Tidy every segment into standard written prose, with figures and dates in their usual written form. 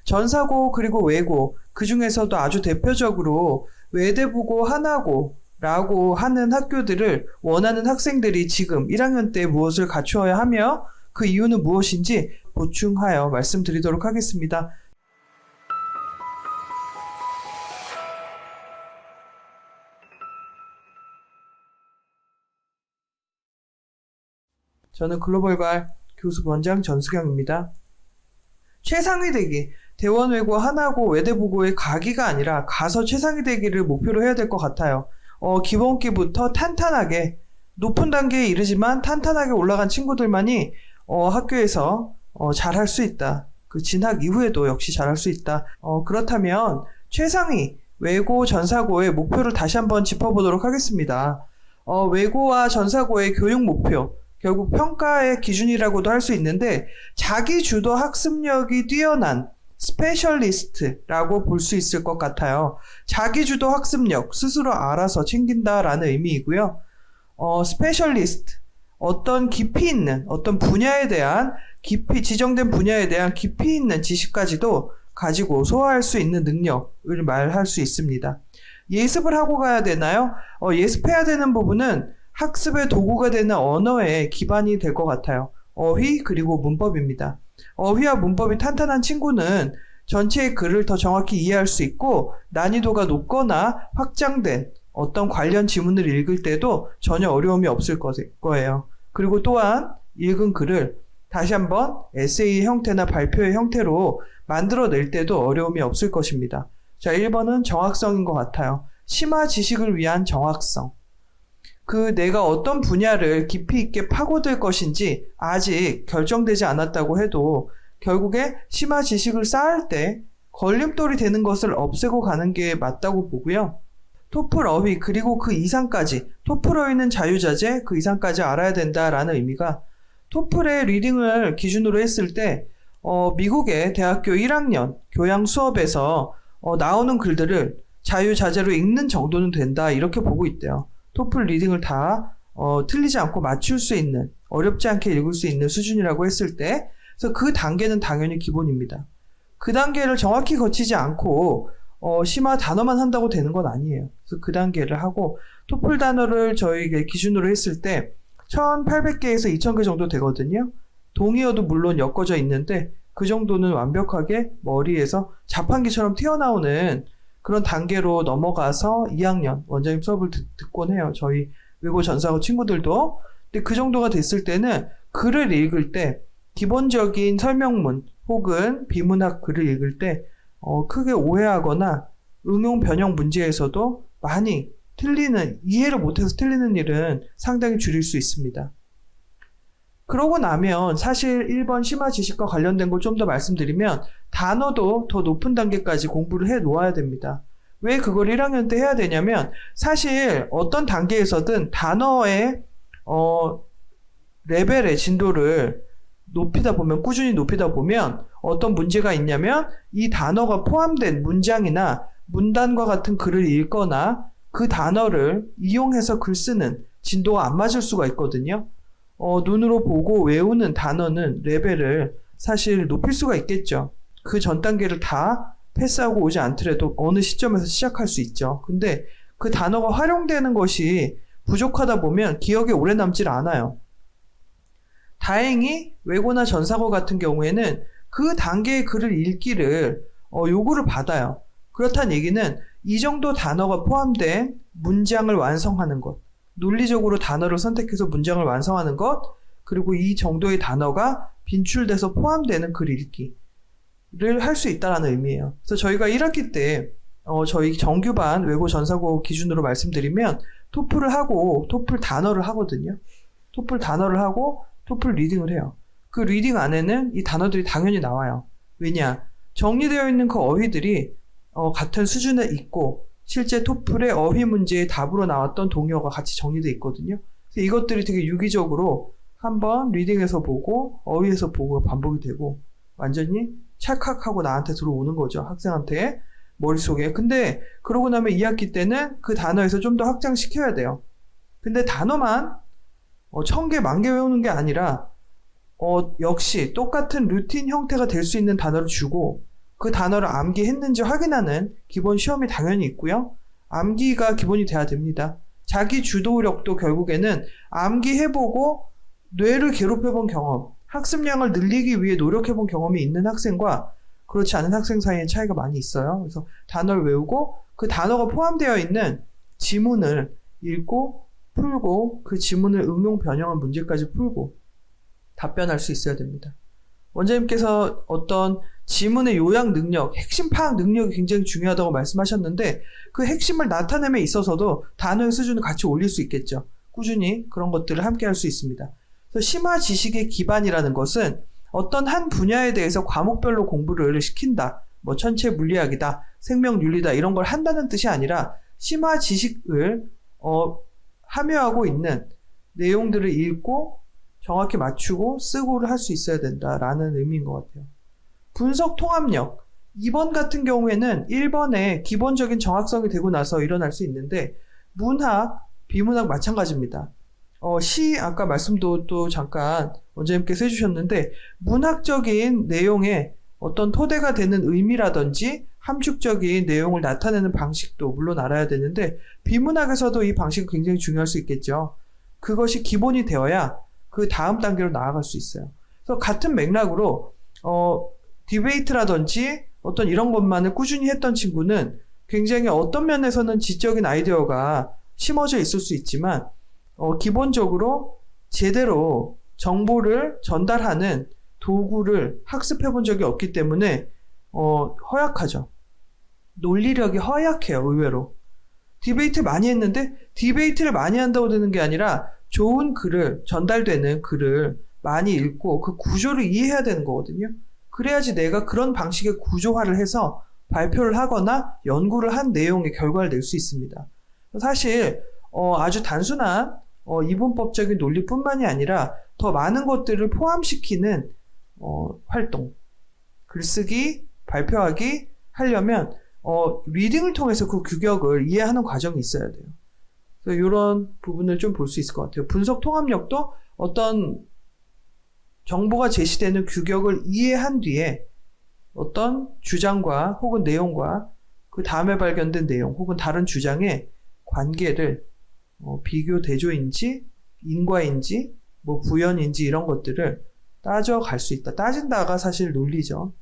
전사고 그리고 외고, 그 중에서도 아주 대표적으로 외대부고, 하나고라고 하는 학교들을 원하는 학생들이 지금 1학년 때 무엇을 갖추어야 하며 그 이유는 무엇인지 보충하여 말씀드리도록 하겠습니다. 저는 글로벌발 교수 원장 전수경입니다. 최상위 되기, 대원외고, 하나고, 외대부고에 가기가 아니라 가서 최상위 되기를 목표로 해야 될 것 같아요. 기본기부터 탄탄하게, 높은 단계에 이르지만 탄탄하게 올라간 친구들만이 학교에서 잘할 수 있다. 그 진학 이후에도 역시 잘할 수 있다. 그렇다면 최상위 외고, 전사고의 목표를 다시 한번 짚어보도록 하겠습니다. 외고와 전사고의 교육 목표, 결국 평가의 기준이라고도 할 수 있는데 자기 주도 학습력이 뛰어난 스페셜리스트라고 볼 수 있을 것 같아요. 자기 주도 학습력, 스스로 알아서 챙긴다라는 의미이고요. 스페셜리스트, 어떤 깊이 있는, 어떤 분야에 대한 지정된 분야에 대한 깊이 있는 지식까지도 가지고 소화할 수 있는 능력을 말할 수 있습니다. 예습을 하고 가야 되나요? 예습해야 되는 부분은 학습의 도구가 되는 언어의 기반이 될 것 같아요. 어휘 그리고 문법입니다. 어휘와 문법이 탄탄한 친구는 전체의 글을 더 정확히 이해할 수 있고 난이도가 높거나 확장된 어떤 관련 지문을 읽을 때도 전혀 어려움이 없을 거예요. 그리고 또한 읽은 글을 다시 한번 에세이 형태나 발표의 형태로 만들어낼 때도 어려움이 없을 것입니다. 자, 1번은 정확성인 것 같아요. 심화 지식을 위한 정확성. 내가 어떤 분야를 깊이 있게 파고들 것인지 아직 결정되지 않았다고 해도 결국에 심화 지식을 쌓을 때 걸림돌이 되는 것을 없애고 가는 게 맞다고 보고요. 토플 어휘 그리고 그 이상까지, 토플 어휘는 자유자재, 그 이상까지 알아야 된다라는 의미가 토플의 리딩을 기준으로 했을 때 미국의 대학교 1학년 교양 수업에서 나오는 글들을 자유자재로 읽는 정도는 된다 이렇게 보고 있대요. 토플 리딩을 다 틀리지 않고 맞출 수 있는, 어렵지 않게 읽을 수 있는 수준이라고 했을 때, 그래서 그 단계는 당연히 기본입니다. 그 단계를 정확히 거치지 않고 심화 단어만 한다고 되는 건 아니에요. 그래서 그 단계를 하고 토플 단어를 저희가 기준으로 했을 때 1800개에서 2000개 정도 되거든요. 동의어도 물론 엮어져 있는데 그 정도는 완벽하게 머리에서 자판기처럼 튀어나오는 그런 단계로 넘어가서 2학년 원장님 수업을 듣곤 해요. 저희 외고 전사고 친구들도. 근데 그 정도가 됐을 때는 글을 읽을 때 기본적인 설명문 혹은 비문학 글을 읽을 때 크게 오해하거나 응용 변형 문제에서도 많이 이해를 못해서 틀리는 일은 상당히 줄일 수 있습니다. 그러고 나면 사실 1번 심화 지식과 관련된 걸 좀 더 말씀드리면 단어도 더 높은 단계까지 공부를 해 놓아야 됩니다. 왜 그걸 1학년 때 해야 되냐면 사실 어떤 단계에서든 단어의 레벨의 진도를 꾸준히 높이다 보면 어떤 문제가 있냐면 이 단어가 포함된 문장이나 문단과 같은 글을 읽거나 그 단어를 이용해서 글 쓰는 진도가 안 맞을 수가 있거든요. 눈으로 보고 외우는 단어는 레벨을 사실 높일 수가 있겠죠. 그 전 단계를 다 패스하고 오지 않더라도 어느 시점에서 시작할 수 있죠. 근데 그 단어가 활용되는 것이 부족하다 보면 기억에 오래 남질 않아요. 다행히 외고나 전사고 같은 경우에는 그 단계의 글을 읽기를 요구를 받아요. 그렇다는 얘기는 이 정도 단어가 포함된 문장을 완성하는 것, 논리적으로 단어를 선택해서 문장을 완성하는 것, 그리고 이 정도의 단어가 빈출돼서 포함되는 글 읽기를 할 수 있다는 의미예요. 그래서 저희가 1학기 때 저희 정규반 외고 전사고 기준으로 말씀드리면 토플을 하고 토플 단어를 하거든요. 토플 단어를 하고 토플 리딩을 해요. 그 리딩 안에는 이 단어들이 당연히 나와요. 왜냐? 정리되어 있는 그 어휘들이 같은 수준에 있고 실제 토플의 어휘 문제의 답으로 나왔던 동의어가 같이 정리되어 있거든요. 그래서 이것들이 되게 유기적으로 한번 리딩에서 보고 어휘에서 보고 반복이 되고 완전히 찰칵하고 나한테 들어오는 거죠. 학생한테 머릿속에. 근데 그러고 나면 2학기 때는 그 단어에서 좀 더 확장시켜야 돼요. 근데 단어만 1000개, 10,000개 외우는 게 아니라 역시 똑같은 루틴 형태가 될 수 있는 단어를 주고 그 단어를 암기했는지 확인하는 기본 시험이 당연히 있고요. 암기가 기본이 돼야 됩니다. 자기 주도력도 결국에는 암기해보고 뇌를 괴롭혀본 경험, 학습량을 늘리기 위해 노력해본 경험이 있는 학생과 그렇지 않은 학생 사이에 차이가 많이 있어요. 그래서 단어를 외우고 그 단어가 포함되어 있는 지문을 읽고 풀고 그 지문을 응용 변형한 문제까지 풀고 답변할 수 있어야 됩니다. 원장님께서 어떤 지문의 요약 능력, 핵심 파악 능력이 굉장히 중요하다고 말씀하셨는데 그 핵심을 나타냄에 있어서도 단어의 수준을 같이 올릴 수 있겠죠. 꾸준히 그런 것들을 함께 할 수 있습니다. 그래서 심화 지식의 기반이라는 것은 어떤 한 분야에 대해서 과목별로 공부를 시킨다. 뭐 천체 물리학이다, 생명윤리다 이런 걸 한다는 뜻이 아니라 심화 지식을 함유하고 있는 내용들을 읽고 정확히 맞추고 쓰고를 할 수 있어야 된다라는 의미인 것 같아요. 분석 통합력. 2번 같은 경우에는 1번에 기본적인 정확성이 되고 나서 일어날 수 있는데 문학, 비문학 마찬가지입니다. 아까 말씀도 또 잠깐 원장님께서 해주셨는데 문학적인 내용에 어떤 토대가 되는 의미라든지 함축적인 내용을 나타내는 방식도 물론 알아야 되는데 비문학에서도 이 방식이 굉장히 중요할 수 있겠죠. 그것이 기본이 되어야 그 다음 단계로 나아갈 수 있어요. 그래서 같은 맥락으로 디베이트라든지 어떤 이런 것만을 꾸준히 했던 친구는 굉장히 어떤 면에서는 지적인 아이디어가 심어져 있을 수 있지만 기본적으로 제대로 정보를 전달하는 도구를 학습해 본 적이 없기 때문에 허약하죠. 논리력이 허약해요. 의외로. 디베이트 많이 했는데 디베이트를 많이 한다고 되는 게 아니라 좋은 글을, 전달되는 글을 많이 읽고 그 구조를 이해해야 되는 거거든요. 그래야지 내가 그런 방식의 구조화를 해서 발표를 하거나 연구를 한 내용의 결과를 낼 수 있습니다. 사실 아주 단순한 이분법적인 논리뿐만이 아니라 더 많은 것들을 포함시키는 활동, 글쓰기, 발표하기 하려면 리딩을 통해서 그 규격을 이해하는 과정이 있어야 돼요. 그래서 이런 부분을 좀 볼 수 있을 것 같아요. 분석 통합력도 어떤 정보가 제시되는 규격을 이해한 뒤에 어떤 주장과 혹은 내용과 그 다음에 발견된 내용 혹은 다른 주장의 관계를 비교 대조인지 인과인지 뭐 부연인지 이런 것들을 따져갈 수 있다. 따진다가 사실 논리죠.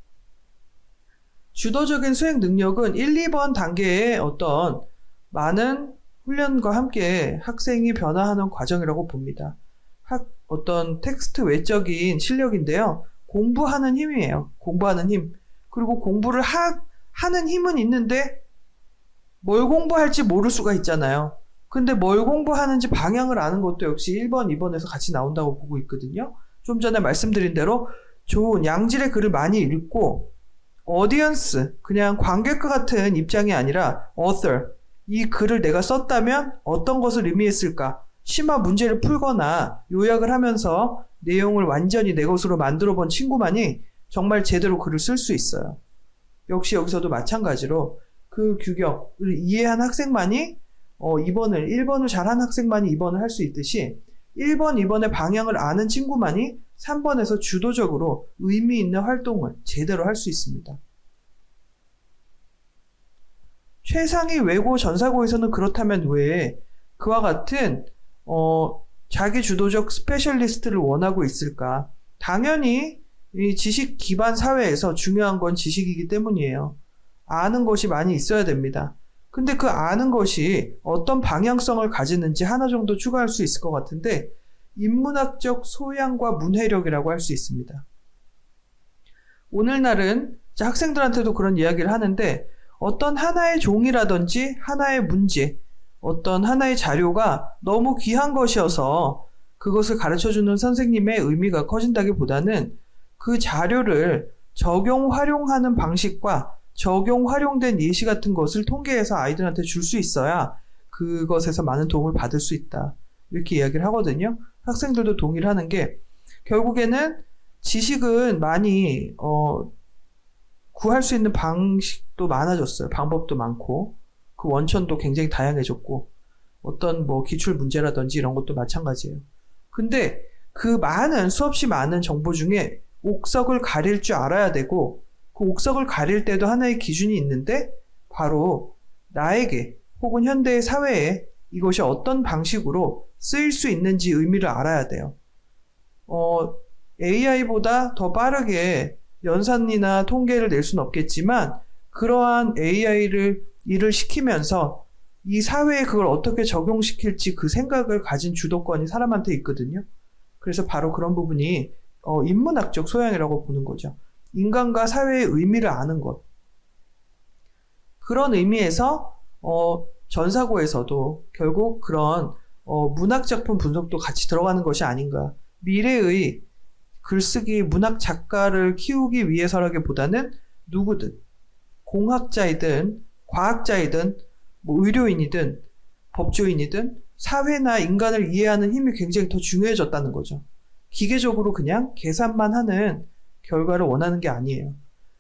주도적인 수행 능력은 1, 2번 단계의 어떤 많은 훈련과 함께 학생이 변화하는 과정이라고 봅니다. 어떤 텍스트 외적인 실력인데요. 공부하는 힘이에요. 공부하는 힘. 그리고 공부를 하는 힘은 있는데 뭘 공부할지 모를 수가 있잖아요. 근데 뭘 공부하는지 방향을 아는 것도 역시 1번, 2번에서 같이 나온다고 보고 있거든요. 좀 전에 말씀드린 대로 좋은 양질의 글을 많이 읽고 audience, 그냥 관객과 같은 입장이 아니라 author, 이 글을 내가 썼다면 어떤 것을 의미했을까? 심화 문제를 풀거나 요약을 하면서 내용을 완전히 내 것으로 만들어 본 친구만이 정말 제대로 글을 쓸 수 있어요. 역시 여기서도 마찬가지로 그 규격을 이해한 학생만이 1번을 잘한 학생만이 2번을 할 수 있듯이 1번, 2번의 방향을 아는 친구만이 3번에서 주도적으로 의미 있는 활동을 제대로 할 수 있습니다. 최상위 외고 전사고에서는 그렇다면 왜 그와 같은 자기 주도적 스페셜리스트를 원하고 있을까? 당연히 이 지식 기반 사회에서 중요한 건 지식이기 때문이에요. 아는 것이 많이 있어야 됩니다. 근데 그 아는 것이 어떤 방향성을 가지는지 하나 정도 추가할 수 있을 것 같은데 인문학적 소양과 문해력이라고 할 수 있습니다. 오늘날은 학생들한테도 그런 이야기를 하는데 어떤 하나의 종이라든지 하나의 문제, 어떤 하나의 자료가 너무 귀한 것이어서 그것을 가르쳐주는 선생님의 의미가 커진다기보다는 그 자료를 적용, 활용하는 방식과 적용, 활용된 예시 같은 것을 통계해서 아이들한테 줄 수 있어야 그것에서 많은 도움을 받을 수 있다. 이렇게 이야기를 하거든요. 학생들도 동의를 하는 게 결국에는 지식은 많이 구할 수 있는 방식도 많아졌어요. 방법도 많고 그 원천도 굉장히 다양해졌고 어떤 기출 문제라든지 이런 것도 마찬가지예요. 근데 그 수없이 많은 정보 중에 옥석을 가릴 줄 알아야 되고 그 옥석을 가릴 때도 하나의 기준이 있는데 바로 나에게 혹은 현대의 사회에 이것이 어떤 방식으로 쓰일 수 있는지 의미를 알아야 돼요. AI보다 더 빠르게 연산이나 통계를 낼 수는 없겠지만 그러한 AI를 일을 시키면서 이 사회에 그걸 어떻게 적용시킬지 그 생각을 가진 주도권이 사람한테 있거든요. 그래서 바로 그런 부분이 인문학적 소양이라고 보는 거죠. 인간과 사회의 의미를 아는 것. 그런 의미에서 전사고에서도 결국 그런 문학작품 분석도 같이 들어가는 것이 아닌가. 미래의 글쓰기 문학 작가를 키우기 위해서라기보다는 누구든 공학자이든 과학자이든 뭐 의료인이든 법조인이든 사회나 인간을 이해하는 힘이 굉장히 더 중요해졌다는 거죠. 기계적으로 그냥 계산만 하는 결과를 원하는 게 아니에요.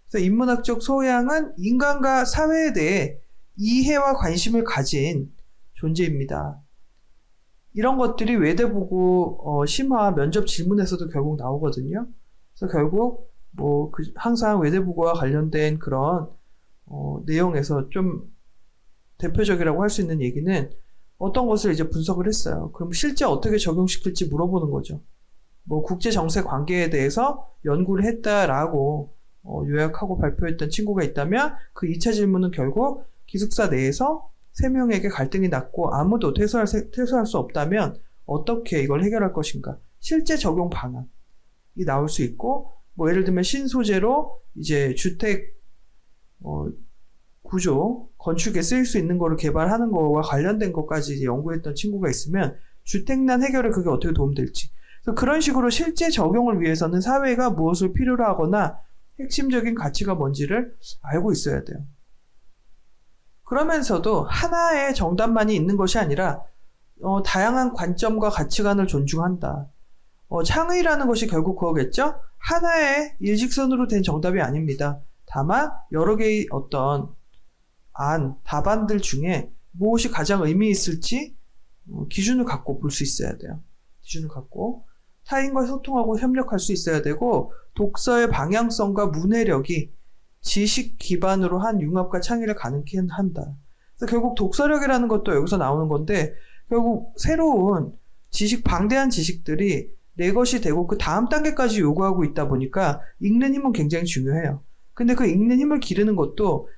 그래서 인문학적 소양은 인간과 사회에 대해 이해와 관심을 가진 존재입니다. 이런 것들이 외대보고 심화 면접 질문에서도 결국 나오거든요. 그래서 결국 항상 외대보고와 관련된 그런 내용에서 좀 대표적이라고 할 수 있는 얘기는 어떤 것을 이제 분석을 했어요. 그럼 실제 어떻게 적용시킬지 물어보는 거죠. 국제 정세 관계에 대해서 연구를 했다라고 요약하고 발표했던 친구가 있다면 그 2차 질문은 결국 기숙사 내에서 3명에게 갈등이 났고 아무도 퇴소할 수 없다면 어떻게 이걸 해결할 것인가. 실제 적용 방안이 나올 수 있고 예를 들면 신소재로 이제 주택 구조, 건축에 쓰일 수 있는 거를 개발하는 거와 관련된 것까지 이제 연구했던 친구가 있으면 주택난 해결에 그게 어떻게 도움될지. 그런 식으로 실제 적용을 위해서는 사회가 무엇을 필요로 하거나 핵심적인 가치가 뭔지를 알고 있어야 돼요. 그러면서도 하나의 정답만이 있는 것이 아니라 다양한 관점과 가치관을 존중한다. 창의라는 것이 결국 그거겠죠? 하나의 일직선으로 된 정답이 아닙니다. 다만 여러 개의 어떤 답안들 중에 무엇이 가장 의미 있을지 기준을 갖고 볼 수 있어야 돼요. 기준을 갖고 타인과 소통하고 협력할 수 있어야 되고 독서의 방향성과 문해력이 지식 기반으로 한 융합과 창의를 가능케 한다. 그래서 결국 독서력이라는 것도 여기서 나오는 건데 결국 새로운 방대한 지식들이 내 것이 되고 그 다음 단계까지 요구하고 있다 보니까 읽는 힘은 굉장히 중요해요. 근데 그 읽는 힘을 기르는 것도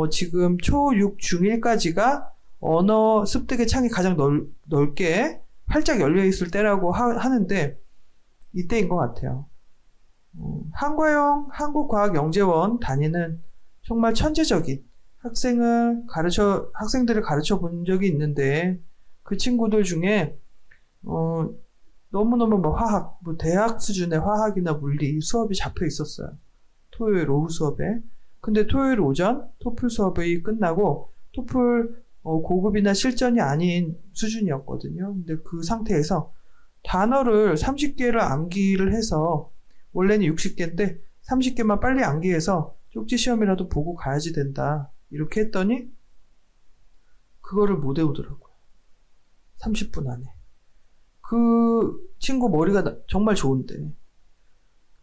지금 초, 6, 중1까지가 언어 습득의 창이 가장 넓게 활짝 열려있을 때라고 하는데 이때인 것 같아요. 한과영 한국과학영재원 다니는 정말 천재적인 학생들을 가르쳐 본 적이 있는데 그 친구들 중에 너무너무 화학, 대학 수준의 화학이나 물리 수업이 잡혀 있었어요. 토요일 오후 수업에. 근데 토요일 오전 토플 수업이 끝나고 토플 고급이나 실전이 아닌 수준이었거든요. 근데 그 상태에서 단어를 30개를 암기를 해서 원래는 60개인데 30개만 빨리 암기해서 쪽지 시험이라도 보고 가야지 된다. 이렇게 했더니 그거를 못 외우더라고요. 30분 안에. 그 친구 머리가 정말 좋은데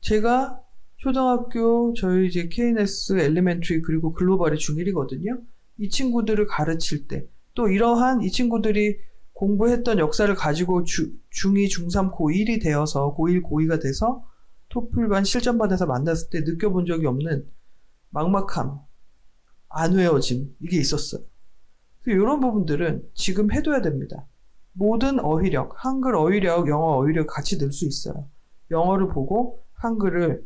제가 초등학교 저희 이제 KNS 엘리멘트리 그리고 글로벌이 중1이거든요. 이 친구들을 가르칠 때 또 이러한 이 친구들이 공부했던 역사를 가지고 중2, 중3, 고1이 되어서 고1, 고2가 돼서 토플반 실전반에서 만났을 때 느껴본 적이 없는 막막함, 안 외워짐 이게 있었어요. 이런 부분들은 지금 해둬야 됩니다. 모든 어휘력, 한글 어휘력, 영어 어휘력 같이 늘 수 있어요. 영어를 보고 한글을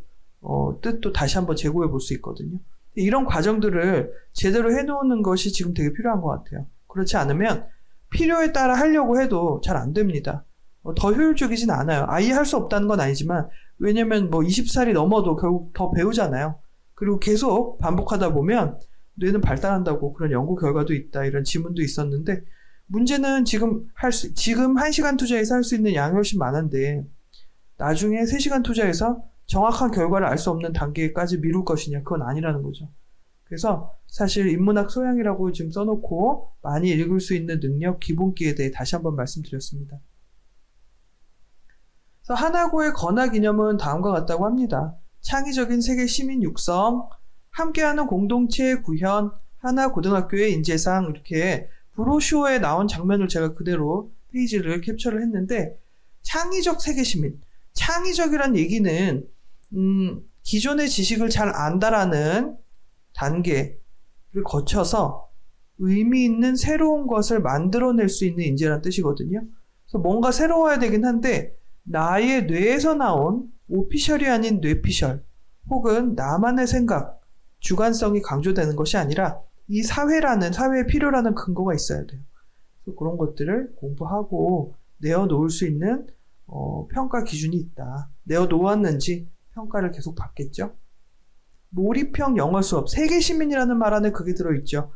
뜻도 다시 한번 재고해 볼 수 있거든요. 이런 과정들을 제대로 해놓는 것이 지금 되게 필요한 것 같아요. 그렇지 않으면 필요에 따라 하려고 해도 잘 안 됩니다. 더 효율적이진 않아요. 아예 할 수 없다는 건 아니지만 왜냐면 20살이 넘어도 결국 더 배우잖아요. 그리고 계속 반복하다 보면 뇌는 발달한다고 그런 연구 결과도 있다 이런 지문도 있었는데 문제는 지금 1시간 투자해서 할 수 있는 양이 훨씬 많은데 나중에 3시간 투자해서 정확한 결과를 알 수 없는 단계까지 미룰 것이냐 그건 아니라는 거죠. 그래서 사실 인문학 소양이라고 지금 써놓고 많이 읽을 수 있는 능력 기본기에 대해 다시 한번 말씀드렸습니다. 그래서 하나고의 건화 기념은 다음과 같다고 합니다. 창의적인 세계 시민 육성, 함께하는 공동체 구현, 하나고등학교의 인재상 이렇게 브로슈어에 나온 장면을 제가 그대로 페이지를 캡처를 했는데 창의적 세계시민, 창의적이란 얘기는 기존의 지식을 잘 안다라는 단계를 거쳐서 의미 있는 새로운 것을 만들어낼 수 있는 인재란 뜻이거든요. 그래서 뭔가 새로워야 되긴 한데 나의 뇌에서 나온 오피셜이 아닌 뇌피셜 혹은 나만의 생각, 주관성이 강조되는 것이 아니라 이 사회에 필요라는 근거가 있어야 돼요. 그래서 그런 것들을 공부하고 내어놓을 수 있는 평가 기준이 있다. 내어놓았는지 평가를 계속 받겠죠. 몰입형 영어 수업, 세계시민이라는 말 안에 그게 들어있죠.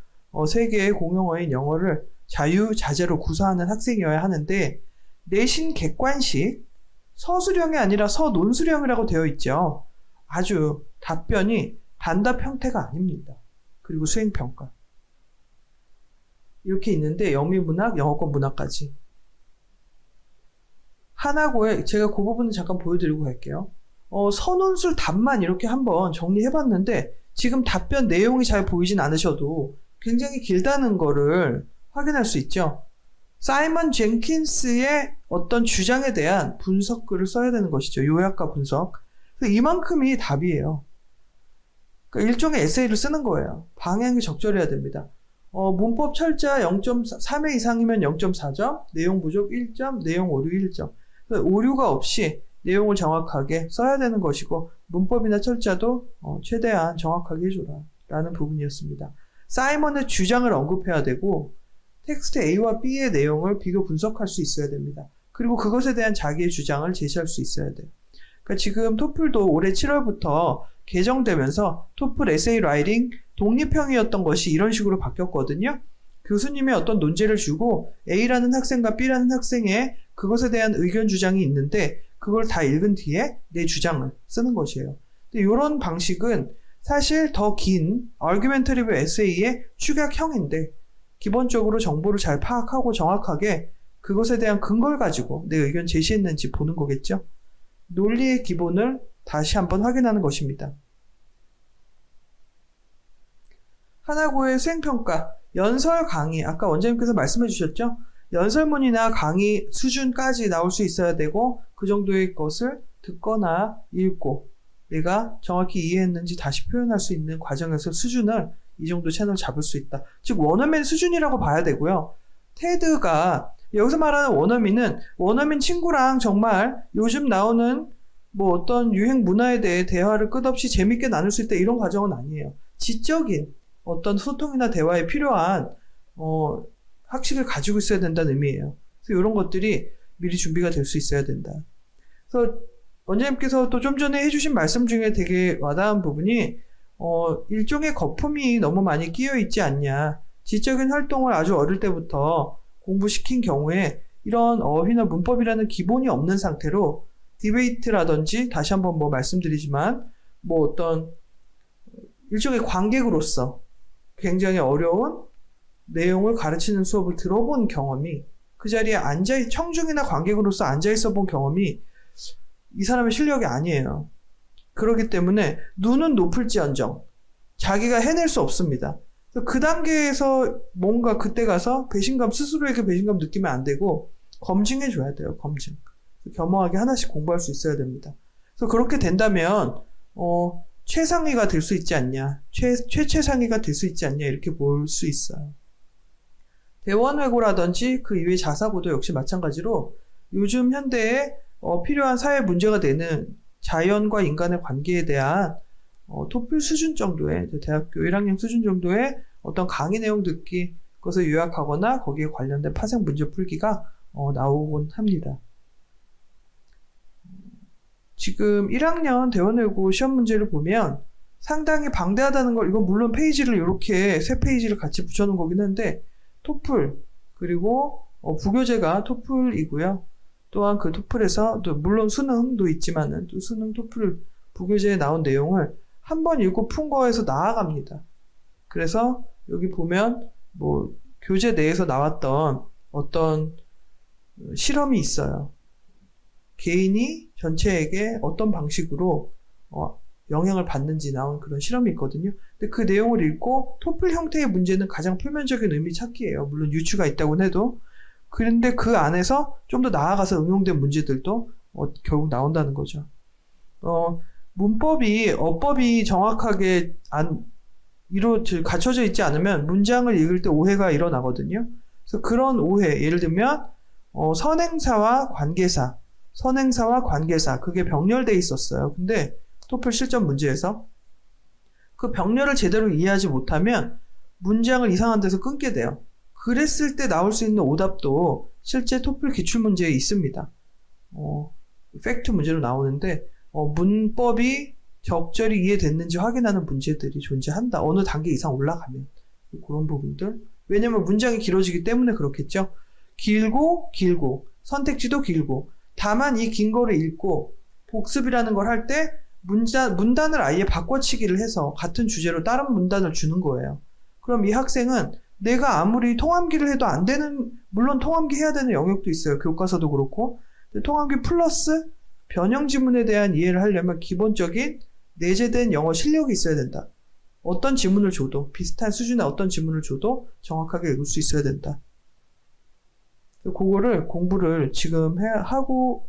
세계의 공용어인 영어를 자유자재로 구사하는 학생이어야 하는데 내신 객관식, 서술형이 아니라 서논술형이라고 되어 있죠. 아주 답변이 단답 형태가 아닙니다. 그리고 수행평가. 이렇게 있는데 영미문학, 영어권 문학까지. 하나고에 제가 그 부분을 잠깐 보여드리고 갈게요. 서논술 답만 이렇게 한번 정리해봤는데 지금 답변 내용이 잘 보이진 않으셔도 굉장히 길다는 거를 확인할 수 있죠. 사이먼 젠킨스의 어떤 주장에 대한 분석글을 써야 되는 것이죠. 요약과 분석. 이만큼이 답이에요. 그러니까 일종의 에세이를 쓰는 거예요. 방향이 적절해야 됩니다. 문법 철자 0.3회 이상이면 0.4점, 내용 부족 1점, 내용 오류 1점. 오류가 없이 내용을 정확하게 써야 되는 것이고 문법이나 철자도 최대한 정확하게 해줘라 라는 부분이었습니다. 사이먼의 주장을 언급해야 되고 텍스트 A와 B의 내용을 비교 분석할 수 있어야 됩니다. 그리고 그것에 대한 자기의 주장을 제시할 수 있어야 돼요. 그러니까 지금 토플도 올해 7월부터 개정되면서 토플 에세이 라이팅 독립형이었던 것이 이런 식으로 바뀌었거든요. 교수님의 어떤 논제를 주고 A라는 학생과 B라는 학생의 그것에 대한 의견 주장이 있는데 그걸 다 읽은 뒤에 내 주장을 쓰는 것이에요. 근데 이런 방식은 사실 더 긴 argumentative 에세이의 축약형인데 기본적으로 정보를 잘 파악하고 정확하게 그것에 대한 근거를 가지고 내 의견 제시했는지 보는 거겠죠. 논리의 기본을 다시 한번 확인하는 것입니다. 하나고의 수행평가, 연설 강의, 아까 원장님께서 말씀해 주셨죠? 연설문이나 강의 수준까지 나올 수 있어야 되고 그 정도의 것을 듣거나 읽고 내가 정확히 이해했는지 다시 표현할 수 있는 과정에서 수준을 이 정도 채널 잡을 수 있다. 즉 원어민 수준이라고 봐야 되고요. 테드가 여기서 말하는 원어민은 원어민 친구랑 정말 요즘 나오는 뭐 어떤 유행 문화에 대해 대화를 끝없이 재밌게 나눌 수 있다 이런 과정은 아니에요. 지적인 어떤 소통이나 대화에 필요한 학식을 가지고 있어야 된다는 의미예요. 그래서 이런 것들이 미리 준비가 될 수 있어야 된다. 그래서 원장님께서 또 좀 전에 해주신 말씀 중에 되게 와닿은 부분이 일종의 거품이 너무 많이 끼어 있지 않냐. 지적인 활동을 아주 어릴 때부터 공부시킨 경우에 이런 어휘나 문법이라는 기본이 없는 상태로 디베이트라든지 다시 한번 말씀드리지만 어떤 일종의 관객으로서 굉장히 어려운 내용을 가르치는 수업을 들어본 경험이 그 자리에 청중이나 관객으로서 앉아있어 본 경험이 이 사람의 실력이 아니에요. 그렇기 때문에 눈은 높을지언정 자기가 해낼 수 없습니다. 그 단계에서 뭔가 그때 가서 스스로에게 배신감 느끼면 안 되고 검증해 줘야 돼요. 검증. 겸허하게 하나씩 공부할 수 있어야 됩니다. 그래서 그렇게 된다면 최상위가 될 수 있지 않냐, 최상위가 될 수 있지 않냐 이렇게 볼 수 있어요. 대원외고라든지 그 이외의 자사고도 역시 마찬가지로 요즘 현대에 필요한 사회 문제가 되는 자연과 인간의 관계에 대한 토플 수준 정도의 대학교 1학년 수준 정도의 어떤 강의 내용 듣기 그것을 요약하거나 거기에 관련된 파생 문제 풀기가 나오곤 합니다. 지금 1학년 대원외고 시험 문제를 보면 상당히 방대하다는 걸 이건 물론 페이지를 이렇게 세 페이지를 같이 붙여놓은 거긴 한데 토플 그리고 부교재가 토플이고요. 또한 그 토플에서 또 물론 수능도 있지만은 또 수능 토플 부교재에 나온 내용을 한번 읽고 푼 거에서 나아갑니다. 그래서 여기 보면 교재 내에서 나왔던 어떤 실험이 있어요. 개인이 전체에게 어떤 방식으로 영향을 받는지 나온 그런 실험이 있거든요. 근데 그 내용을 읽고 토플 형태의 문제는 가장 표면적인 의미 찾기예요. 물론 유추가 있다고는 해도. 그런데 그 안에서 좀 더 나아가서 응용된 문제들도 결국 나온다는 거죠. 어법이 정확하게 갖춰져 있지 않으면 문장을 읽을 때 오해가 일어나거든요. 그래서 그런 오해, 예를 들면 선행사와 관계사, 그게 병렬돼 있었어요. 근데 토플 실전 문제에서 그 병렬을 제대로 이해하지 못하면 문장을 이상한 데서 끊게 돼요. 그랬을 때 나올 수 있는 오답도 실제 토플 기출문제에 있습니다. 팩트 문제로 나오는데 문법이 적절히 이해됐는지 확인하는 문제들이 존재한다. 어느 단계 이상 올라가면. 그런 부분들. 왜냐면 문장이 길어지기 때문에 그렇겠죠. 길고 선택지도 길고 다만 이 긴 거를 읽고 복습이라는 걸 할 때 문단을 아예 바꿔치기를 해서 같은 주제로 다른 문단을 주는 거예요. 그럼 이 학생은 내가 아무리 통함기를 해도 안 되는, 물론 통함기 해야 되는 영역도 있어요. 교과서도 그렇고. 통함기 플러스 변형 지문에 대한 이해를 하려면 기본적인 내재된 영어 실력이 있어야 된다. 어떤 지문을 줘도, 비슷한 수준의 어떤 지문을 줘도 정확하게 읽을 수 있어야 된다. 그거를 공부를 지금 하고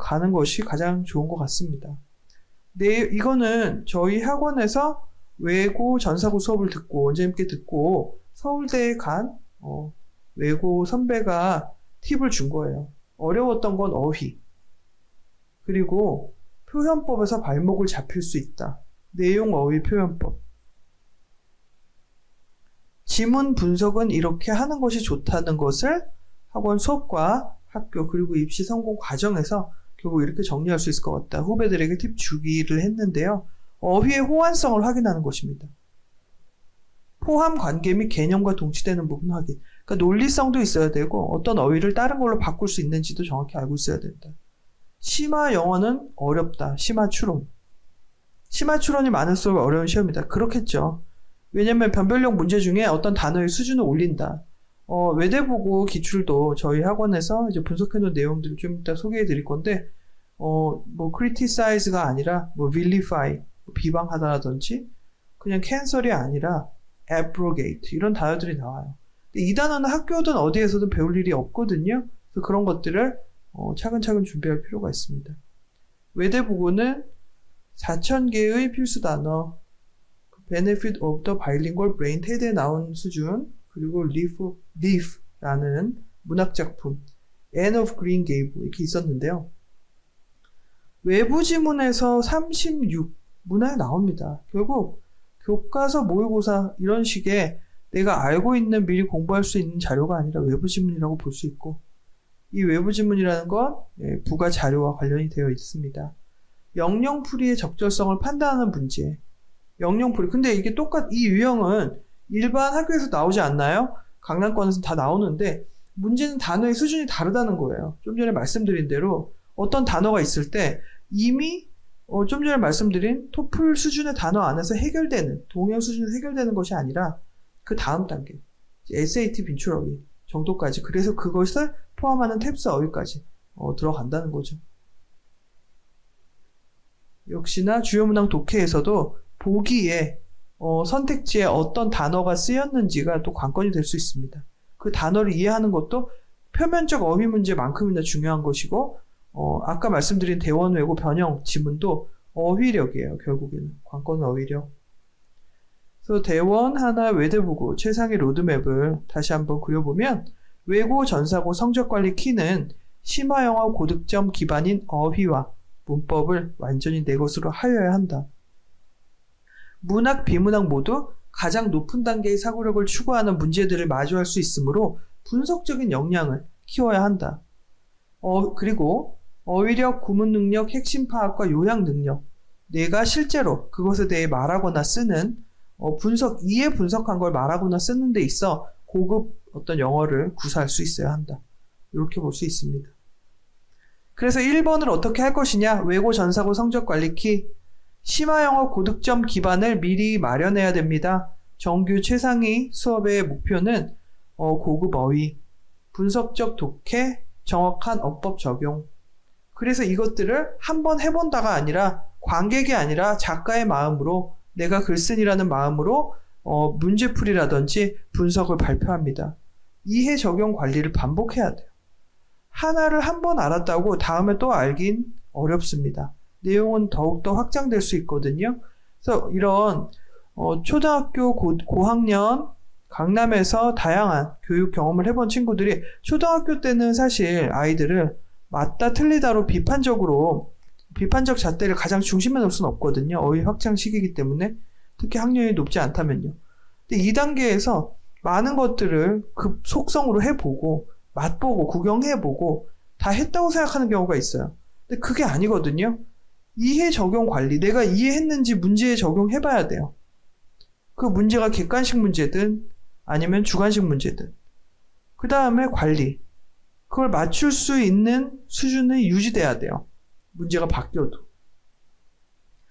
가는 것이 가장 좋은 것 같습니다. 이거는 저희 학원에서 외고 전사고 수업을 듣고 원장님께 듣고 서울대에 간 외고 선배가 팁을 준 거예요. 어려웠던 건 어휘, 그리고 표현법에서 발목을 잡힐 수 있다. 내용, 어휘, 표현법. 지문 분석은 이렇게 하는 것이 좋다는 것을 학원 수업과 학교 그리고 입시 성공 과정에서 결국 이렇게 정리할 수 있을 것 같다. 후배들에게 팁 주기를 했는데요. 어휘의 호환성을 확인하는 것입니다. 포함, 관계 및 개념과 동치되는 부분 확인. 그러니까 논리성도 있어야 되고 어떤 어휘를 다른 걸로 바꿀 수 있는지도 정확히 알고 있어야 된다. 심화 영어는 어렵다. 심화 추론이 많을수록 어려운 시험이다. 그렇겠죠. 왜냐면 변별력 문제 중에 어떤 단어의 수준을 올린다. 외대보고 기출도 저희 학원에서 이제 분석해놓은 내용들을 좀 이따 소개해 드릴 건데, criticize가 아니라, vilify, 비방하다라든지, 그냥 cancel이 아니라, abrogate, 이런 단어들이 나와요. 근데 이 단어는 학교든 어디에서든 배울 일이 없거든요. 그래서 그런 것들을 차근차근 준비할 필요가 있습니다. 외대보고는 4,000개의 필수 단어, benefit of the bilingual brain, 테드에 나온 수준, 그리고 Leaf라는 문학작품, Anne of Green Gable 이렇게 있었는데요. 외부 지문에서 36 문항이 나옵니다. 결국 교과서, 모의고사 이런 식의 내가 알고 있는 미리 공부할 수 있는 자료가 아니라 외부 지문이라고 볼 수 있고, 이 외부 지문이라는 건 부가 자료와 관련이 되어 있습니다. 영영풀이의 적절성을 판단하는 문제. 영영풀이. 근데 이게 이 유형은 일반 학교에서 나오지 않나요? 강남권에서 다 나오는데 문제는 단어의 수준이 다르다는 거예요. 좀 전에 말씀드린 대로 어떤 단어가 있을 때 이미 좀 전에 말씀드린 토플 수준의 단어 안에서 해결되는, 동영 수준에서 해결되는 것이 아니라 그 다음 단계, SAT 빈출어휘 정도까지, 그래서 그것을 포함하는 탭스 어휘까지 들어간다는 거죠. 역시나 주요 문항 독해에서도 보기에 선택지에 어떤 단어가 쓰였는지가 또 관건이 될 수 있습니다. 그 단어를 이해하는 것도 표면적 어휘 문제만큼이나 중요한 것이고, 아까 말씀드린 대원, 외고, 변형, 지문도 어휘력이에요. 결국에는 관건은 어휘력. 그래서 대원, 하나, 외대보고 최상위 로드맵을 다시 한번 그려보면, 외고, 전사고 성적관리 키는 심화영어 고득점 기반인 어휘와 문법을 완전히 내 것으로 하여야 한다. 문학, 비문학 모두 가장 높은 단계의 사고력을 추구하는 문제들을 마주할 수 있으므로 분석적인 역량을 키워야 한다. 그리고 어휘력, 구문 능력, 핵심 파악과 요약 능력, 내가 실제로 그것에 대해 말하거나 쓰는 이해 분석한 걸 말하거나 쓰는 데 있어 고급 어떤 영어를 구사할 수 있어야 한다. 이렇게 볼 수 있습니다. 그래서 1번을 어떻게 할 것이냐? 외고, 전사고 성적관리 키. 심화영어 고득점 기반을 미리 마련해야 됩니다. 정규 최상위 수업의 목표는 고급 어휘, 분석적 독해, 정확한 어법 적용. 그래서 이것들을 한번 해본다가 아니라 관객이 아니라 작가의 마음으로 내가 글쓴이라는 마음으로 문제풀이라든지 분석을 발표합니다. 이해 적용 관리를 반복해야 돼요. 하나를 한 번 알았다고 다음에 또 알긴 어렵습니다. 내용은 더욱더 확장될 수 있거든요. 그래서 이런 초등학교 고학년 강남에서 다양한 교육 경험을 해본 친구들이 초등학교 때는 사실 아이들을 맞다 틀리다로 비판적 잣대를 가장 중심에 놓을 수는 없거든요. 어휘 확장 시기이기 때문에 특히 학년이 높지 않다면요. 근데 2단계에서 많은 것들을 그 속성으로 해보고 맛보고 구경해보고 다 했다고 생각하는 경우가 있어요. 근데 그게 아니거든요. 이해 적용 관리, 내가 이해했는지 문제에 적용해봐야 돼요. 그 문제가 객관식 문제든 아니면 주관식 문제든. 그 다음에 관리. 그걸 맞출 수 있는 수준이 유지돼야 돼요. 문제가 바뀌어도.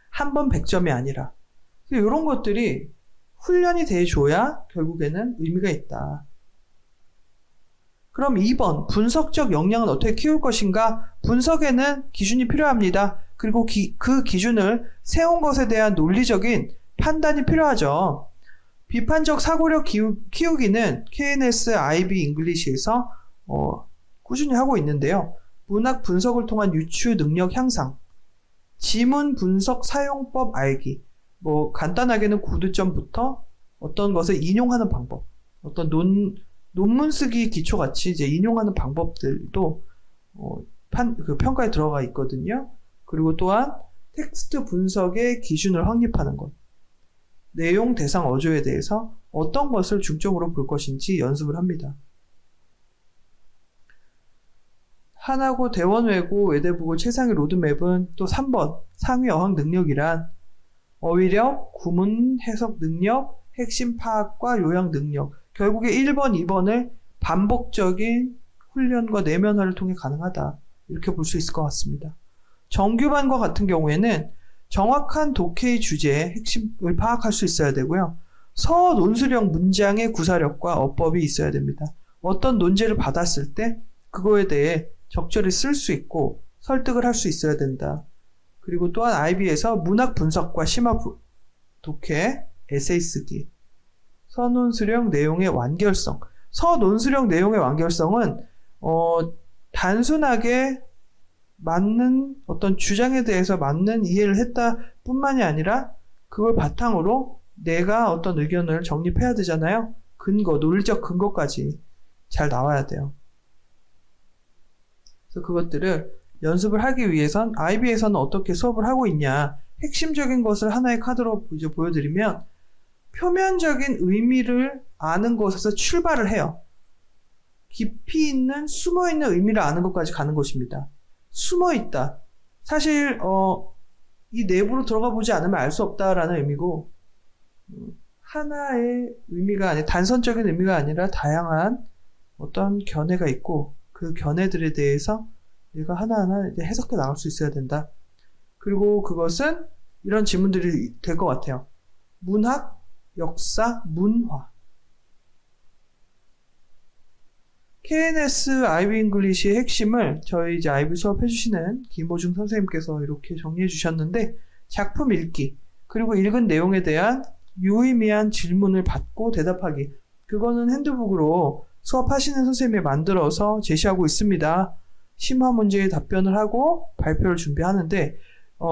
한 번 100점이 아니라. 이런 것들이 훈련이 돼줘야 결국에는 의미가 있다. 그럼 2번, 분석적 역량은 어떻게 키울 것인가? 분석에는 기준이 필요합니다. 그리고 그 기준을 세운 것에 대한 논리적인 판단이 필요하죠. 비판적 사고력 키우기는 KNS IB 잉글리시에서 꾸준히 하고 있는데요. 문학 분석을 통한 유추 능력 향상, 지문 분석 사용법 알기, 간단하게는 구두점부터 어떤 것을 인용하는 방법, 어떤 논문 쓰기 기초같이 이제 인용하는 방법들도 평가에 들어가 있거든요. 그리고 또한 텍스트 분석의 기준을 확립하는 것, 내용, 대상, 어조에 대해서 어떤 것을 중점으로 볼 것인지 연습을 합니다. 하나고 대원외고 외대부고 최상위 로드맵은 또 3번 상위 어학 능력이란 어휘력, 구문 해석 능력, 핵심 파악과 요약 능력, 결국에 1번, 2번을 반복적인 훈련과 내면화를 통해 가능하다. 이렇게 볼 수 있을 것 같습니다. 정규반과 같은 경우에는 정확한 독해의 주제의 핵심을 파악할 수 있어야 되고요. 서논술형 문장의 구사력과 어법이 있어야 됩니다. 어떤 논제를 받았을 때 그거에 대해 적절히 쓸 수 있고 설득을 할 수 있어야 된다. 그리고 또한 IB에서 문학 분석과 심화 독해, 에세이 쓰기, 서논술형 내용의 완결성. 서논술형 내용의 완결성은 단순하게 맞는 어떤 주장에 대해서 맞는 이해를 했다 뿐만이 아니라 그걸 바탕으로 내가 어떤 의견을 정립해야 되잖아요. 논리적 근거까지 잘 나와야 돼요. 그래서 그것들을 연습을 하기 위해선 IB에서는 어떻게 수업을 하고 있냐, 핵심적인 것을 하나의 카드로 이제 보여드리면 표면적인 의미를 아는 것에서 출발을 해요. 깊이 있는 숨어있는 의미를 아는 것까지 가는 것입니다. 숨어있다. 사실 이 내부로 들어가 보지 않으면 알 수 없다라는 의미고, 하나의 의미가 아니라 단선적인 의미가 아니라 다양한 어떤 견해가 있고 그 견해들에 대해서 내가 하나하나 해석해 나갈 수 있어야 된다. 그리고 그것은 이런 질문들이 될 것 같아요. 문학, 역사, 문화. KNS IB 잉글리시의 핵심을 저희 이제 IB 수업 해주시는 김호중 선생님께서 이렇게 정리해 주셨는데, 작품 읽기, 그리고 읽은 내용에 대한 유의미한 질문을 받고 대답하기. 그거는 핸드북으로 수업하시는 선생님이 만들어서 제시하고 있습니다. 심화 문제에 답변을 하고 발표를 준비하는데,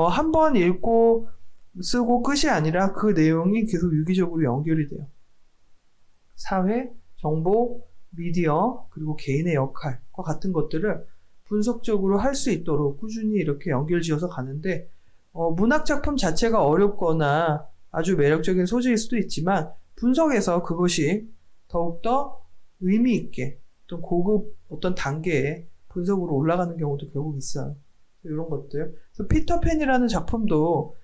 한번 읽고 쓰고 끝이 아니라 그 내용이 계속 유기적으로 연결이 돼요. 사회, 정보, 미디어, 그리고 개인의 역할과 같은 것들을 분석적으로 할 수 있도록 꾸준히 이렇게 연결지어서 가는데, 문학작품 자체가 어렵거나 아주 매력적인 소재일 수도 있지만 분석해서 그것이 더욱더 의미 있게 어떤 고급 어떤 단계의 분석으로 올라가는 경우도 결국 있어요. 이런 것들. 그래서 피터팬이라는 작품도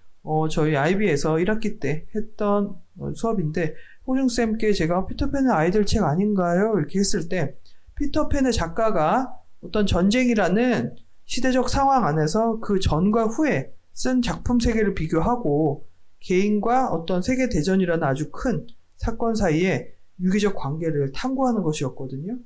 저희 IB에서 1학기 때 했던 수업인데, 호중쌤께 제가 피터팬은 아이들 책 아닌가요? 이렇게 했을 때, 피터팬의 작가가 어떤 전쟁이라는 시대적 상황 안에서 그 전과 후에 쓴 작품 세계를 비교하고 개인과 어떤 세계대전이라는 아주 큰 사건 사이에 유기적 관계를 탐구하는 것이었거든요.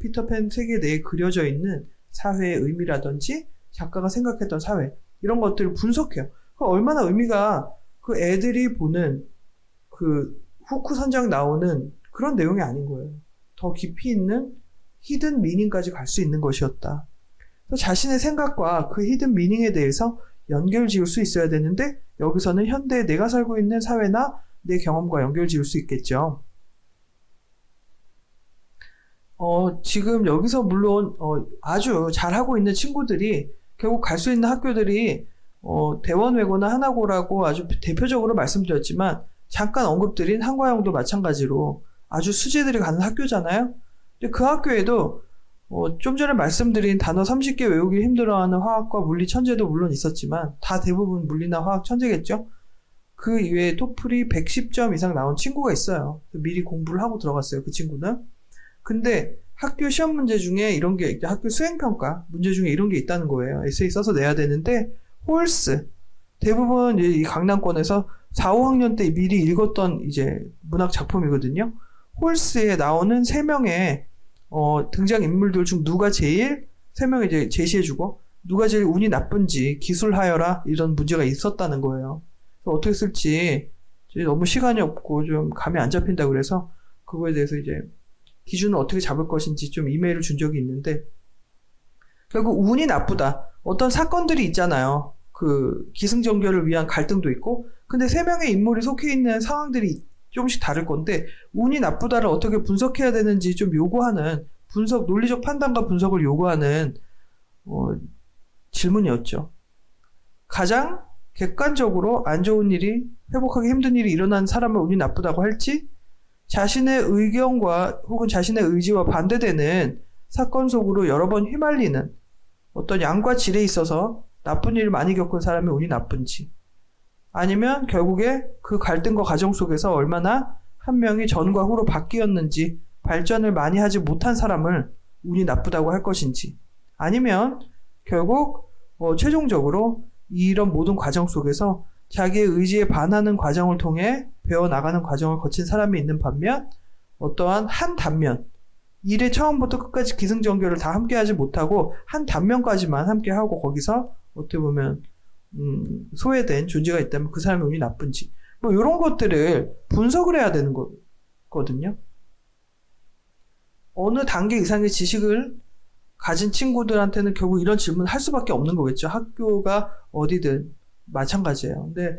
피터팬 세계 내에 그려져 있는 사회의 의미라든지 작가가 생각했던 사회, 이런 것들을 분석해요. 얼마나 의미가 그 애들이 보는 그 후크 선장 나오는 그런 내용이 아닌 거예요. 더 깊이 있는 히든 미닝까지 갈 수 있는 것이었다. 자신의 생각과 그 히든 미닝에 대해서 연결 지을 수 있어야 되는데 여기서는 현대 내가 살고 있는 사회나 내 경험과 연결 지을 수 있겠죠. 지금 여기서 물론 아주 잘하고 있는 친구들이 결국 갈 수 있는 학교들이 대원외고나 하나고라고 아주 대표적으로 말씀드렸지만 잠깐 언급드린 한과영도 마찬가지로 아주 수재들이 가는 학교잖아요. 근데 그 학교에도 좀 전에 말씀드린 단어 30개 외우기 힘들어하는 화학과 물리 천재도 물론 있었지만 다 대부분 물리나 화학 천재겠죠. 그 이외에 토플이 110점 이상 나온 친구가 있어요. 미리 공부를 하고 들어갔어요. 그 친구는. 근데 학교 시험 문제 중에 이런 게 학교 수행평가 문제 중에 이런 게 있다는 거예요. 에세이 써서 내야 되는데 홀스 대부분 이 강남권에서 4, 5학년 때 미리 읽었던 이제 문학 작품이거든요. 홀스에 나오는 3명의 등장인물들 중 누가 제일 3명 이제 제시해주고 누가 제일 운이 나쁜지 기술하여라 이런 문제가 있었다는 거예요. 그래서 어떻게 쓸지 너무 시간이 없고 좀 감이 안 잡힌다 그래서 그거에 대해서 이제 기준을 어떻게 잡을 것인지 좀 이메일을 준 적이 있는데 결국 운이 나쁘다. 어떤 사건들이 있잖아요. 그 기승전결을 위한 갈등도 있고 근데 3명의 인물이 속해 있는 상황들이 조금씩 다를 건데 운이 나쁘다를 어떻게 분석해야 되는지 좀 요구하는 논리적 판단과 분석을 요구하는 질문이었죠. 가장 객관적으로 안 좋은 일이 회복하기 힘든 일이 일어난 사람을 운이 나쁘다고 할지 자신의 의견과 혹은 자신의 의지와 반대되는 사건 속으로 여러 번 휘말리는 어떤 양과 질에 있어서 나쁜 일을 많이 겪은 사람의 운이 나쁜지 아니면 결국에 그 갈등과 과정 속에서 얼마나 한 명이 전과 후로 바뀌었는지 발전을 많이 하지 못한 사람을 운이 나쁘다고 할 것인지 아니면 결국 최종적으로 이런 모든 과정 속에서 자기의 의지에 반하는 과정을 통해 배워나가는 과정을 거친 사람이 있는 반면 어떠한 한 단면 일의 처음부터 끝까지 기승전결을 다 함께하지 못하고 한 단면까지만 함께하고 거기서 어떻게 보면 소외된 존재가 있다면 그 사람의 운이 나쁜지 뭐 이런 것들을 분석을 해야 되는 거거든요. 어느 단계 이상의 지식을 가진 친구들한테는 결국 이런 질문을 할 수밖에 없는 거겠죠. 학교가 어디든 마찬가지예요. 근데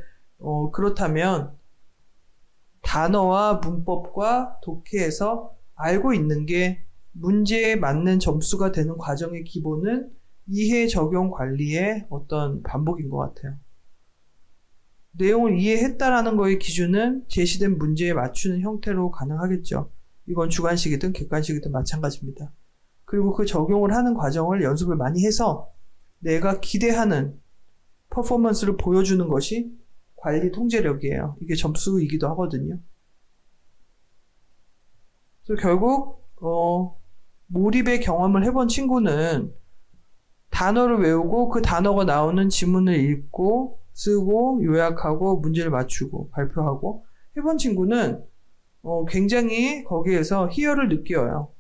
그렇다면 단어와 문법과 독해에서 알고 있는 게 문제에 맞는 점수가 되는 과정의 기본은 이해, 적용, 관리의 어떤 반복인 것 같아요. 내용을 이해했다라는 거의 기준은 제시된 문제에 맞추는 형태로 가능하겠죠. 이건 주관식이든 객관식이든 마찬가지입니다. 그리고 그 적용을 하는 과정을 연습을 많이 해서 내가 기대하는 퍼포먼스를 보여주는 것이 관리 통제력이에요. 이게 점수이기도 하거든요. 그래서 결국 몰입의 경험을 해본 친구는 단어를 외우고 그 단어가 나오는 지문을 읽고 쓰고 요약하고 문제를 맞추고 발표하고 해본 친구는 굉장히 거기에서 희열을 느껴요.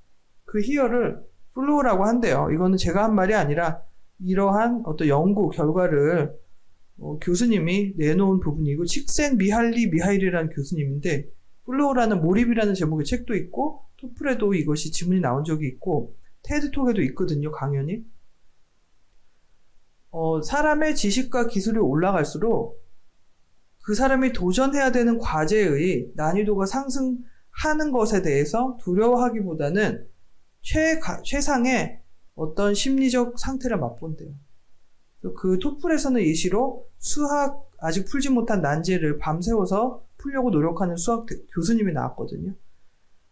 그 희열을 플로우라고 한대요. 이거는 제가 한 말이 아니라 이러한 어떤 연구 결과를 교수님이 내놓은 부분이고 미하일이라는 교수님인데 플로우라는 몰입이라는 제목의 책도 있고 토플에도 이것이 지문이 나온 적이 있고 테드톡에도 있거든요. 강연이. 사람의 지식과 기술이 올라갈수록 그 사람이 도전해야 되는 과제의 난이도가 상승하는 것에 대해서 두려워하기보다는 최상의 어떤 심리적 상태를 맛본대요. 그 토플에서는 예시로 수학 아직 풀지 못한 난제를 밤새워서 풀려고 노력하는 수학 교수님이 나왔거든요.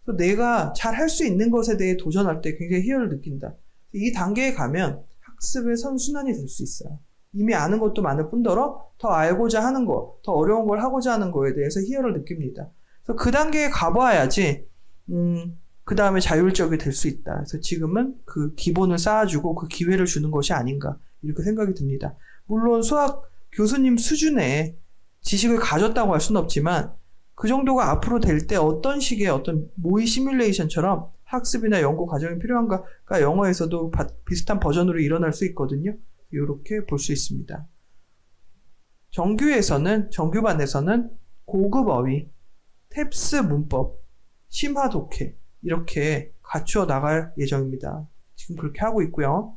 그래서 내가 잘 할 수 있는 것에 대해 도전할 때 굉장히 희열을 느낀다. 이 단계에 가면 학습의 선순환이 될 수 있어요. 이미 아는 것도 많을 뿐더러 더 알고자 하는 것, 더 어려운 걸 하고자 하는 거에 대해서 희열을 느낍니다. 그래서 그 단계에 가봐야지 그 다음에 자율적이 될 수 있다. 그래서 지금은 그 기본을 쌓아주고 그 기회를 주는 것이 아닌가 이렇게 생각이 듭니다. 물론 수학 교수님 수준의 지식을 가졌다고 할 수는 없지만 그 정도가 앞으로 될 때 어떤 식의 어떤 모의 시뮬레이션처럼 학습이나 연구 과정이 필요한가가 영어에서도 비슷한 버전으로 일어날 수 있거든요. 이렇게 볼 수 있습니다. 정규반에서는 고급 어휘, 탭스 문법, 심화 독해 이렇게 갖추어 나갈 예정입니다. 지금 그렇게 하고 있고요.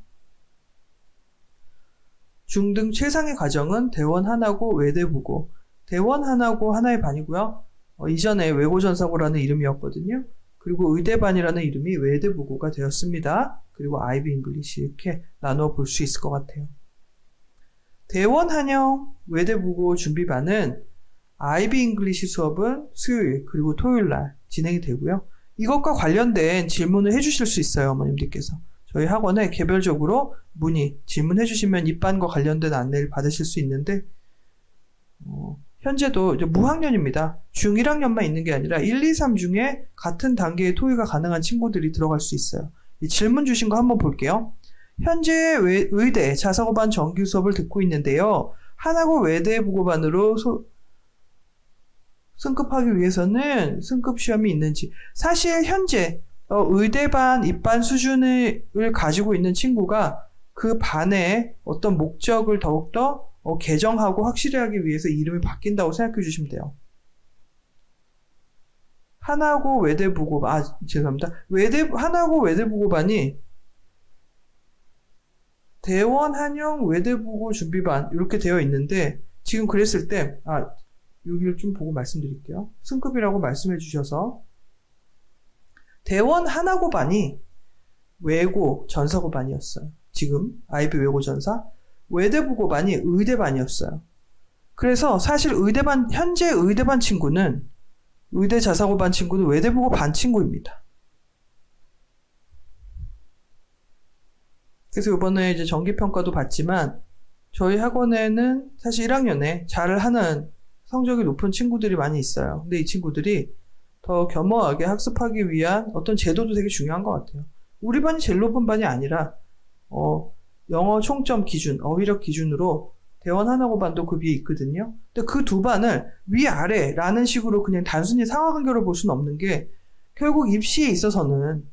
중등 최상위 과정은 대원 하나고 외대부고, 대원 하나고 하나의 반이고요. 이전에 외고전사고라는 이름이었거든요. 그리고 의대반이라는 이름이 외대부고가 되었습니다. 그리고 아이비 잉글리시 이렇게 나누어 볼 수 있을 것 같아요. 대원 한영 외대부고 준비반은 아이비 잉글리시 수업은 수요일 그리고 토요일 날 진행이 되고요. 이것과 관련된 질문을 해주실 수 있어요, 어머님들께서. 저희 학원에 개별적으로 질문해 주시면 입반과 관련된 안내를 받으실 수 있는데, 현재도 이제 무학년입니다. 중1학년만 있는 게 아니라 1, 2, 3 중에 같은 단계의 토의가 가능한 친구들이 들어갈 수 있어요. 이 질문 주신 거 한번 볼게요. 현재 의대 자사고반 정규 수업을 듣고 있는데요. 하나고 외대부고반으로 승급하기 위해서는 승급 시험이 있는지. 사실 현재 의대반 입반 수준을 가지고 있는 친구가 그 반의 어떤 목적을 더욱더 개정하고 확실히 하기 위해서 이름이 바뀐다고 생각해 주시면 돼요. 하나고 외대부고, 죄송합니다. 하나고 외대부고반이 대원 한영 외대부고 준비반 이렇게 되어 있는데, 지금 그랬을 때, 여기를 좀 보고 말씀드릴게요. 승급이라고 말씀해 주셔서, 대원 하나고반이 외고 전사고반이었어요. 지금 아이비 외고 전사. 외대부고반이 의대반이었어요. 그래서 사실 현재 의대반 친구는, 의대 자사고반 친구는 외대부고 반 친구입니다. 그래서 이번에 이제 정기평가도 봤지만, 저희 학원에는 사실 1학년에 잘하는 성적이 높은 친구들이 많이 있어요. 근데 이 친구들이 더 겸허하게 학습하기 위한 어떤 제도도 되게 중요한 것 같아요. 우리 반이 제일 높은 반이 아니라, 영어 총점 기준, 어휘력 기준으로 대원 하나고반도 그 위에 있거든요. 근데 그 두 반을 위아래라는 식으로 그냥 단순히 상하관계로 볼 수는 없는 게, 결국 입시에 있어서는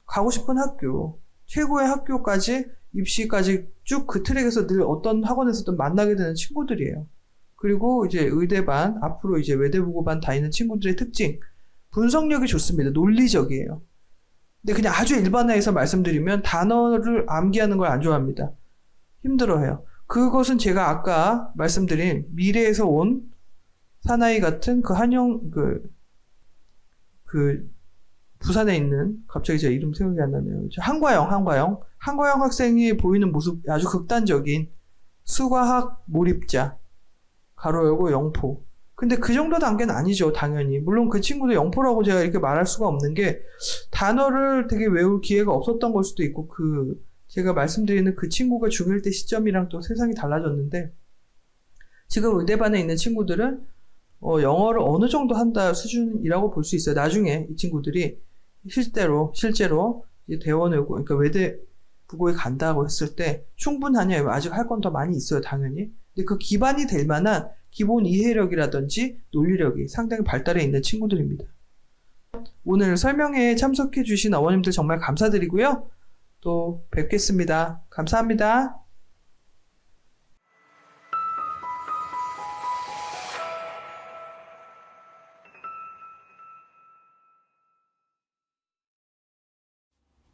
가고 싶은 학교, 최고의 학교까지, 입시까지 쭉 그 트랙에서 늘 어떤 학원에서든 만나게 되는 친구들이에요. 그리고 이제 의대반, 앞으로 이제 외대부고반 다니는 친구들의 특징, 분석력이 좋습니다. 논리적이에요. 근데 그냥 아주 일반화해서 말씀드리면 단어를 암기하는 걸 안 좋아합니다. 힘들어해요. 그것은 제가 아까 말씀드린 미래에서 온 사나이 같은 그 부산에 있는, 갑자기 제 이름 생각이 안 나네요. 한과영 학생이 보이는 모습, 아주 극단적인 수과학 몰입자, 가로 열고 영포. 근데 그 정도 단계는 아니죠, 당연히. 물론 그 친구도 영포라고 제가 이렇게 말할 수가 없는 게, 단어를 되게 외울 기회가 없었던 걸 수도 있고, 제가 말씀드리는 그 친구가 중1 때 시점이랑 또 세상이 달라졌는데, 지금 의대반에 있는 친구들은 영어를 어느 정도 한다 수준이라고 볼 수 있어요. 나중에 이 친구들이 실제로 이제 대원외고, 그러니까 외대부고에 간다고 했을 때 충분하냐, 아직 할 건 더 많이 있어요, 당연히. 근데 그 기반이 될 만한 기본 이해력이라든지 논리력이 상당히 발달해 있는 친구들입니다. 오늘 설명회에 참석해 주신 어머님들 정말 감사드리고요. 또 뵙겠습니다. 감사합니다.